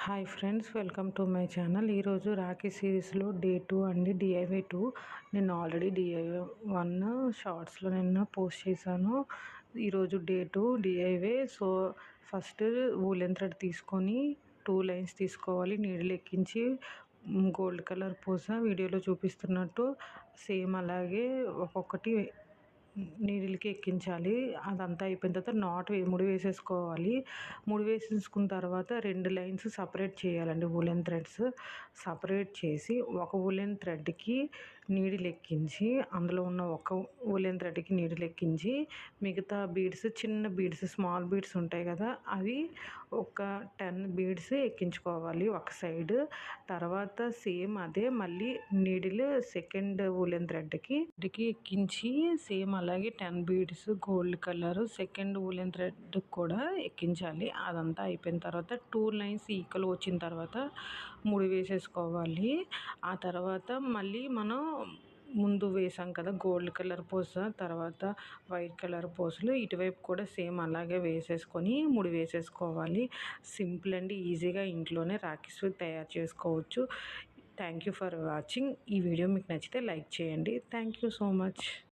Hi friends, welcome to my channel. ఈరోజు రాఖీ సిరీస్లో day 2 అండి, DIY 2. నేను ఆల్రెడీ DIY 1 షార్ట్స్లో నిన్న పోస్ట్ చేశాను. ఈరోజు day 2 DIY. So first woollen thread తీసుకొని 2 లైన్స్ తీసుకోవాలి. నీడిల్ ఎక్కించి గోల్డ్ కలర్ పూస వీడియోలో చూపిస్తున్నట్టు సేమ్ అలాగే ఒక్కొక్కటి నీడిల్కి ఎక్కించాలి. అదంతా అయిపోయిన తర్వాత నాట్ ముడి వేసేసుకోవాలి. ముడి వేసేసుకున్న తర్వాత 2 లైన్స్ సపరేట్ చేయాలండి. వూలెన్ థ్రెడ్స్ సపరేట్ చేసి ఒక వూలెన్ థ్రెడ్కి నీడిల్ ఎక్కించి, అందులో ఉన్న ఒక వూలెన్ థ్రెడ్కి నీడిల్ ఎక్కించి మిగతా బీడ్స్, చిన్న బీడ్స్, స్మాల్ బీడ్స్ ఉంటాయి కదా, అవి ఒక 10 బీడ్స్ ఎక్కించుకోవాలి ఒక సైడ్. తర్వాత సేమ్ అదే మళ్ళీ నీడిల్ సెకండ్ వూలెన్ థ్రెడ్కి ఎక్కించి సేమ్ అలాగే 10 beads gold colour second woollen thread కూడా ఎక్కించాలి. అదంతా అయిపోయిన తర్వాత 2 లైన్స్ ఈక్వల్ వచ్చిన తర్వాత ముడి వేసేసుకోవాలి. ఆ తర్వాత మళ్ళీ మనం ముందు వేసాం కదా గోల్డ్ కలర్ పూస, తర్వాత వైట్ కలర్ పూసలు, ఇటువైపు కూడా సేమ్ అలాగే వేసేసుకొని ముడి వేసేసుకోవాలి. సింపుల్ అండి, ఈజీగా ఇంట్లోనే రాఖీస్ తయారు చేసుకోవచ్చు. Thank you for watching. ఈ వీడియో మీకు నచ్చితే లైక్ చేయండి. Thank you so much.